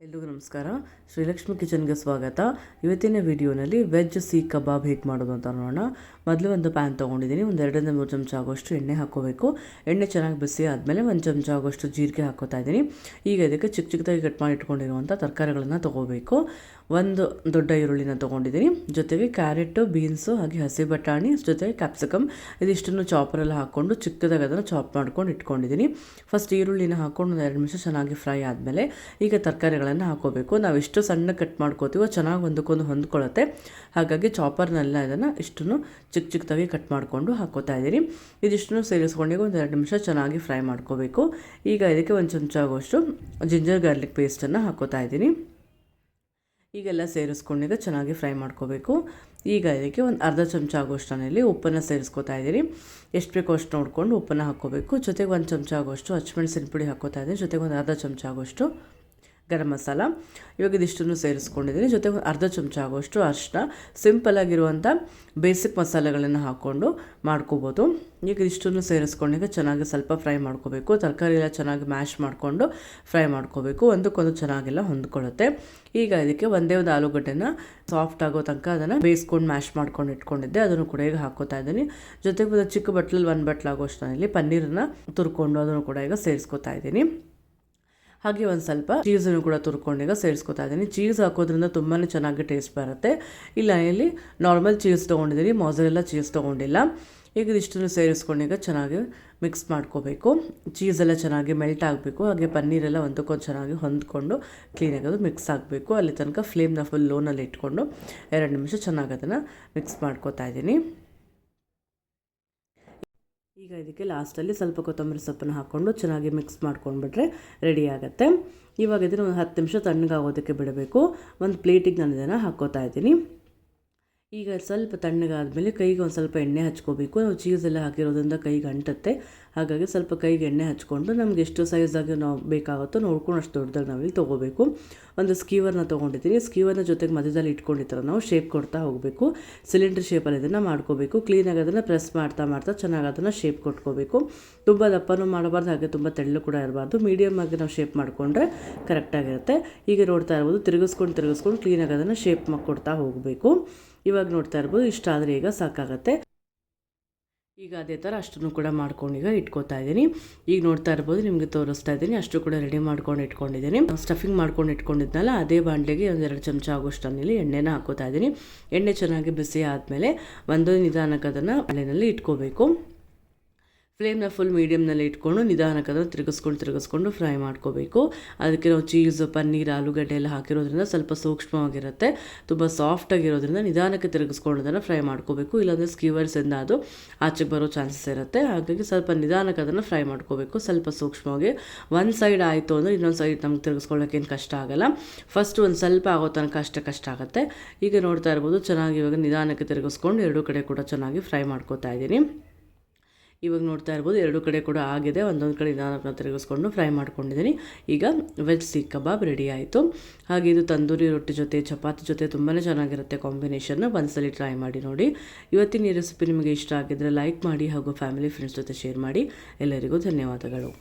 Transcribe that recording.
ಎಲ್ರಿಗೂ ನಮಸ್ಕಾರ. ಶ್ರೀಲಕ್ಷ್ಮಿ ಕಿಚನ್ಗೆ ಸ್ವಾಗತ. ಇವತ್ತಿನ ವಿಡಿಯೋನಲ್ಲಿ ವೆಜ್ ಸೀಖ್ ಕಬಾಬ್ ಹೇಗೆ ಮಾಡೋದು ಅಂತ ನೋಡೋಣ. ಮೊದಲು ಒಂದು ಪ್ಯಾನ್ ತೊಗೊಂಡಿದ್ದೀನಿ. ಒಂದು 2-3 ಚಮಚ ಆಗೋಷ್ಟು ಎಣ್ಣೆ ಹಾಕೋಬೇಕು. ಎಣ್ಣೆ ಚೆನ್ನಾಗಿ ಬಿಸಿ ಆದಮೇಲೆ 1 ಚಮಚ ಆಗೋಷ್ಟು ಜೀರಿಗೆ ಹಾಕೋತಾ ಇದ್ದೀನಿ. ಈಗ ಇದಕ್ಕೆ ಚಿಕ್ಕ ಚಿಕ್ಕದಾಗಿ ಕಟ್ ಮಾಡಿ ಇಟ್ಕೊಂಡಿರುವಂಥ ತರಕಾರಿಗಳನ್ನು ತೊಗೋಬೇಕು. ಒಂದು ದೊಡ್ಡ ಈರುಳ್ಳಿನ ತೊಗೊಂಡಿದ್ದೀನಿ. ಜೊತೆಗೆ ಕ್ಯಾರೆಟು, ಬೀನ್ಸು, ಹಾಗೆ ಹಸಿ ಬಟಾಣಿ, ಜೊತೆಗೆ ಕ್ಯಾಪ್ಸಿಕಮ್ ಇದಿಷ್ಟನ್ನು ಚಾಪರಲ್ಲಿ ಹಾಕ್ಕೊಂಡು ಚಿಕ್ಕದಾಗಿ ಅದನ್ನು ಚಾಪ್ ಮಾಡ್ಕೊಂಡು ಇಟ್ಕೊಂಡಿದ್ದೀನಿ. ಫಸ್ಟ್ ಈರುಳ್ಳಿನ ಹಾಕ್ಕೊಂಡು 2 ನಿಮಿಷ ಚೆನ್ನಾಗಿ ಫ್ರೈ ಆದಮೇಲೆ ಈಗ ತರಕಾರಿಗಳನ್ನು ಹಾಕೋಬೇಕು. ನಾವು ಎಷ್ಟು ಸಣ್ಣ ಕಟ್ ಮಾಡ್ಕೋತೀವೋ ಚೆನ್ನಾಗಿ ಒಂದಕ್ಕೊಂದು ಹೊಂದ್ಕೊಳ್ಳುತ್ತೆ. ಹಾಗಾಗಿ ಚಾಪರ್ನೆಲ್ಲ ಇದನ್ನು ಇಷ್ಟನ್ನು ಚಿಕ್ಕ ಚಿಕ್ಕದಾಗಿ ಕಟ್ ಮಾಡಿಕೊಂಡು ಹಾಕೋತಾ ಇದ್ದೀನಿ. ಇದಿಷ್ಟನ್ನು ಸೇರಿಸ್ಕೊಂಡು ಒಂದು 2 ನಿಮಿಷ ಚೆನ್ನಾಗಿ ಫ್ರೈ ಮಾಡ್ಕೋಬೇಕು. ಈಗ ಇದಕ್ಕೆ 1 ಚಮಚ ಆಗೋಷ್ಟು ಜಿಂಜರ್ ಗಾರ್ಲಿಕ್ ಪೇಸ್ಟನ್ನು ಹಾಕೋತಾ ಇದ್ದೀನಿ. ಈಗೆಲ್ಲ ಸೇರಿಸ್ಕೊಂಡೀಗ ಚೆನ್ನಾಗಿ ಫ್ರೈ ಮಾಡ್ಕೋಬೇಕು. ಈಗ ಇದಕ್ಕೆ ಒಂದು ಅರ್ಧ ಚಮಚ ಆಗೋಷ್ಟರಲ್ಲಿ ಉಪ್ಪನ್ನು ಸೇರಿಸ್ಕೊತಾ ಇದ್ದೀನಿ. ಎಷ್ಟು ಬೇಕೋ ಅಷ್ಟು ನೋಡಿಕೊಂಡು ಉಪ್ಪನ್ನು ಹಾಕ್ಕೋಬೇಕು. ಜೊತೆಗೆ 1 ಚಮಚ ಆಗೋಷ್ಟು ಹಸಿಮೆಣಸಿನ ಪುಡಿ ಹಾಕೋತಾ ಇದ್ದೀನಿ. ಜೊತೆಗೆ ಒಂದು ಅರ್ಧ ಚಮಚ ಆಗೋಷ್ಟು ಗರಂ ಮಸಾಲ. ಇವಾಗ ಇದಿಷ್ಟನ್ನು ಸೇರಿಸ್ಕೊಂಡಿದ್ದೀನಿ. ಜೊತೆಗೆ ಒಂದು ಅರ್ಧ ಚಮಚ ಆಗೋಷ್ಟು ಅರಿಶಿನ. ಸಿಂಪಲ್ಲಾಗಿರುವಂಥ ಬೇಸಿಕ್ ಮಸಾಲೆಗಳನ್ನು ಹಾಕ್ಕೊಂಡು ಮಾಡ್ಕೋಬೋದು. ಈಗ ಇದಿಷ್ಟನ್ನು ಸೇರಿಸ್ಕೊಂಡೀಗ ಚೆನ್ನಾಗಿ ಸ್ವಲ್ಪ ಫ್ರೈ ಮಾಡ್ಕೋಬೇಕು. ತರಕಾರಿ ಎಲ್ಲ ಚೆನ್ನಾಗಿ ಮ್ಯಾಶ್ ಮಾಡಿಕೊಂಡು ಫ್ರೈ ಮಾಡ್ಕೋಬೇಕು. ಒಂದಕ್ಕೊಂದು ಚೆನ್ನಾಗೆಲ್ಲ ಹೊಂದ್ಕೊಳ್ಳುತ್ತೆ. ಈಗ ಇದಕ್ಕೆ ಒಂದೇ ಒಂದು ಆಲೂಗಡ್ಡೆನ ಸಾಫ್ಟ್ ಆಗೋ ತನಕ ಅದನ್ನು ಬೇಯಿಸ್ಕೊಂಡು ಮ್ಯಾಶ್ ಮಾಡ್ಕೊಂಡು ಇಟ್ಕೊಂಡಿದ್ದೆ, ಅದನ್ನು ಕೂಡ ಈಗ ಹಾಕೋತಾ ಇದ್ದೀನಿ. ಜೊತೆಗೆ ಒಂದು ಚಿಕ್ಕ ಬಟ್ಲಲ್ಲಿ 1 ಬಟ್ಲಾಗೋಷ್ಟರಲ್ಲಿ ಪನ್ನೀರನ್ನು ತುರ್ಕೊಂಡು ಅದನ್ನು ಕೂಡ ಈಗ ಸೇರಿಸ್ಕೊತಾ ಇದ್ದೀನಿ. ಹಾಗೆ ಒಂದು ಸ್ವಲ್ಪ ಚೀಸನ್ನು ಕೂಡ ತುರ್ಕೊಂಡೀಗ ಸೇರಿಸ್ಕೊತಾ ಇದ್ದೀನಿ. ಚೀಸ್ ಹಾಕೋದ್ರಿಂದ ತುಂಬಾ ಚೆನ್ನಾಗಿ ಟೇಸ್ಟ್ ಬರುತ್ತೆ. ಇಲ್ಲ ಇಲ್ಲಿ ನಾರ್ಮಲ್ ಚೀಸ್ ತೊಗೊಂಡಿದ್ದೀನಿ, ಮೊಸರೆಲ್ಲ ಚೀಸ್ ತೊಗೊಂಡಿಲ್ಲ. ಈಗ ಇದಿಷ್ಟನ್ನು ಸೇರಿಸ್ಕೊಂಡೀಗ ಚೆನ್ನಾಗಿ ಮಿಕ್ಸ್ ಮಾಡ್ಕೋಬೇಕು. ಚೀಸೆಲ್ಲ ಚೆನ್ನಾಗಿ ಮೆಲ್ಟ್ ಆಗಬೇಕು. ಹಾಗೆ ಪನ್ನೀರೆಲ್ಲ ಒಂದಕ್ಕೊಂದು ಚೆನ್ನಾಗಿ ಹೊಂದ್ಕೊಂಡು ಕ್ಲೀನಾಗಿ ಅದು ಮಿಕ್ಸ್ ಆಗಬೇಕು. ಅಲ್ಲಿ ತನಕ ಫ್ಲೇಮ್ನ ಫುಲ್ ಲೋನಲ್ಲಿ ಇಟ್ಕೊಂಡು 2 ನಿಮಿಷ ಚೆನ್ನಾಗಿ ಅದನ್ನು ಮಿಕ್ಸ್ ಮಾಡ್ಕೋತಾ ಇದ್ದೀನಿ. ಈಗ ಇದಕ್ಕೆ ಲಾಸ್ಟಲ್ಲಿ ಸ್ವಲ್ಪ ಕೊತ್ತಂಬರಿ ಸೊಪ್ಪನ್ನು ಹಾಕ್ಕೊಂಡು ಚೆನ್ನಾಗಿ ಮಿಕ್ಸ್ ಮಾಡ್ಕೊಂಡ್ಬಿಟ್ರೆ ರೆಡಿ ಆಗುತ್ತೆ. ಇವಾಗ ಇದನ್ನು ಒಂದು 10 ನಿಮಿಷ ತಣ್ಣಗಾಗೋದಕ್ಕೆ ಬಿಡಬೇಕು. ಒಂದು ಪ್ಲೇಟಿಗೆ ನಾನು ಇದನ್ನು ಹಾಕ್ಕೋತಾ ಇದ್ದೀನಿ. ಈಗ ಸ್ವಲ್ಪ ತಣ್ಣಗಾದ್ಮೇಲೆ ಕೈಗೆ ಒಂದು ಸ್ವಲ್ಪ ಎಣ್ಣೆ ಹಚ್ಕೋಬೇಕು. ನಾವು ಚೀಸೆಲ್ಲ ಹಾಕಿರೋದ್ರಿಂದ ಕೈಗೆ ಅಂಟುತ್ತೆ. ಹಾಗಾಗಿ ಸ್ವಲ್ಪ ಕೈಗೆ ಎಣ್ಣೆ ಹಚ್ಕೊಂಡು ನಮ್ಗೆ ಎಷ್ಟು ಸೈಜಾಗಿ ನಾವು ಬೇಕಾಗುತ್ತೋ ನೋಡ್ಕೊಂಡು ಅಷ್ಟು ದೊಡ್ಡದಾಗಿ ನಾವಿಲ್ಲಿ ತೊಗೋಬೇಕು. ಒಂದು ಸ್ಕೀವರ್ನ ತೊಗೊಂಡಿದ್ದೀನಿ. ಸ್ಕೀವರ್ನ ಜೊತೆಗೆ ಮಧ್ಯದಲ್ಲಿ ಇಟ್ಕೊಂಡಿರ್ತಾರೆ, ನಾವು ಶೇಪ್ ಕೊಡ್ತಾ ಹೋಗಬೇಕು. ಸಿಲಿಂಡ್ರ್ ಶೇಪಲ್ಲಿ ಇದನ್ನು ಮಾಡ್ಕೋಬೇಕು. ಕ್ಲೀನಾಗಿ ಅದನ್ನು ಪ್ರೆಸ್ ಮಾಡ್ತಾ ಚೆನ್ನಾಗಿ ಅದನ್ನು ಶೇಪ್ ಕೊಟ್ಕೋಬೇಕು. ತುಂಬ ದಪ್ಪನೂ ಮಾಡಬಾರ್ದು, ಹಾಗೆ ತುಂಬ ತೆಳ್ಳು ಕೂಡ ಇರಬಾರ್ದು. ಮೀಡಿಯಮ್ ಆಗಿ ನಾವು ಶೇಪ್ ಮಾಡಿಕೊಂಡ್ರೆ ಕರೆಕ್ಟಾಗಿರುತ್ತೆ. ಈಗ ನೋಡ್ತಾ ಇರ್ಬೋದು, ತಿರುಗಿಸ್ಕೊಂಡು ಕ್ಲೀನಾಗಿ ಅದನ್ನು ಶೇಪ್ ಕೊಡ್ತಾ ಹೋಗಬೇಕು. ಇವಾಗ ನೋಡ್ತಾ ಇರ್ಬೋದು, ಇಷ್ಟ ಆದರೆ ಈಗ ಸಾಕಾಗತ್ತೆ. ಈಗ ಅದೇ ಥರ ಅಷ್ಟನ್ನು ಕೂಡ ಮಾಡ್ಕೊಂಡು ಈಗ ಇಟ್ಕೋತಾ ಇದ್ದೀನಿ. ಈಗ ನೋಡ್ತಾ ಇರ್ಬೋದು, ನಿಮಗೆ ತೋರಿಸ್ತಾ ಇದ್ದೀನಿ. ಅಷ್ಟು ಕೂಡ ರೆಡಿ ಮಾಡ್ಕೊಂಡು ಇಟ್ಕೊಂಡಿದ್ದೀನಿ. ಸ್ಟಫಿಂಗ್ ಮಾಡ್ಕೊಂಡು ಇಟ್ಕೊಂಡಿದ್ನಲ್ಲ, ಅದೇ ಬಾಣಲೆಗೆ 1-2 ಚಮಚ ಆಗೋಷ್ಟು ಎಣ್ಣೆನ ಹಾಕೋತಾ ಇದ್ದೀನಿ. ಎಣ್ಣೆ ಚೆನ್ನಾಗಿ ಬಿಸಿ ಆದಮೇಲೆ ಒಂದು ನಿಧಾನಕ್ಕೆ ಅದನ್ನು ಬಾಣಲೆಯಲ್ಲಿ ಇಟ್ಕೋಬೇಕು. ಫ್ಲೇಮ್ನ ಫುಲ್ ಮೀಡಿಯಮ್ನಲ್ಲಿ ಇಟ್ಕೊಂಡು ನಿಧಾನಕ್ಕೆ ಅದನ್ನು ತಿರುಗಿಸ್ಕೊಂಡು ಫ್ರೈ ಮಾಡ್ಕೋಬೇಕು. ಅದಕ್ಕೆ ನಾವು ಚೀಸು, ಪನ್ನೀರ್, ಆಲೂಗಡ್ಡೆ ಎಲ್ಲ ಹಾಕಿರೋದ್ರಿಂದ ಸ್ವಲ್ಪ ಸೂಕ್ಷ್ಮವಾಗಿರುತ್ತೆ. ತುಂಬ ಸಾಫ್ಟಾಗಿರೋದ್ರಿಂದ ನಿಧಾನಕ್ಕೆ ತಿರುಗಿಸ್ಕೊಂಡು ಅದನ್ನು ಫ್ರೈ ಮಾಡ್ಕೋಬೇಕು. ಇಲ್ಲಾಂದರೆ ಸ್ಕೀವರ್ಸಿಂದ ಅದು ಆಚೆಗೆ ಬರೋ ಚಾನ್ಸಸ್ ಇರುತ್ತೆ. ಹಾಗಾಗಿ ಸ್ವಲ್ಪ ನಿಧಾನಕ್ಕೆ ಅದನ್ನು ಫ್ರೈ ಮಾಡ್ಕೋಬೇಕು, ಸ್ವಲ್ಪ ಸೂಕ್ಷ್ಮವಾಗಿ. ಒಂದು ಸೈಡ್ ಆಯಿತು ಅಂದರೆ ಇನ್ನೊಂದು ಸೈಡ್ ನಮ್ಗೆ ತಿರುಗಿಸ್ಕೊಳ್ಳೋಕ್ಕೇನು ಕಷ್ಟ ಆಗೋಲ್ಲ. ಫಸ್ಟ್ ಒಂದು ಸ್ವಲ್ಪ ಆಗೋ ತನಕ ಅಷ್ಟೇ ಕಷ್ಟ ಆಗುತ್ತೆ. ಈಗ ನೋಡ್ತಾ ಇರ್ಬೋದು, ಚೆನ್ನಾಗಿ ಇವಾಗ ನಿಧಾನಕ್ಕೆ ತಿರುಗಿಸ್ಕೊಂಡು 2 ಕಡೆ ಕೂಡ ಚೆನ್ನಾಗಿ ಫ್ರೈ ಮಾಡ್ಕೋತಾ ಇದ್ದೀನಿ. ಇವಾಗ ನೋಡ್ತಾ ಇರ್ಬೋದು, 2 ಕಡೆ ಕೂಡ ಆಗಿದೆ. ಒಂದೊಂದು ಕಡೆ ನಿಧಾನಕ್ಕೆ ತಿರುಗಿಸ್ಕೊಂಡು ಫ್ರೈ ಮಾಡ್ಕೊಂಡಿದ್ದೀನಿ. ಈಗ ವೆಜ್ ಸೀಖ್ ಕಬಾಬ್ ರೆಡಿ ಆಯಿತು. ಹಾಗೆ ಇದು ತಂದೂರಿ ರೊಟ್ಟಿ ಜೊತೆ, ಚಪಾತಿ ಜೊತೆ ತುಂಬಾ ಚೆನ್ನಾಗಿರುತ್ತೆ ಕಾಂಬಿನೇಷನ್. ಒಂದ್ಸಲಿ ಟ್ರೈ ಮಾಡಿ ನೋಡಿ. ಇವತ್ತಿನ ಈ ರೆಸಿಪಿ ನಿಮಗೆ ಇಷ್ಟ ಆಗಿದ್ದರೆ ಲೈಕ್ ಮಾಡಿ ಹಾಗೂ ಫ್ಯಾಮಿಲಿ ಫ್ರೆಂಡ್ಸ್ ಜೊತೆ ಶೇರ್ ಮಾಡಿ. ಎಲ್ಲರಿಗೂ ಧನ್ಯವಾದಗಳು.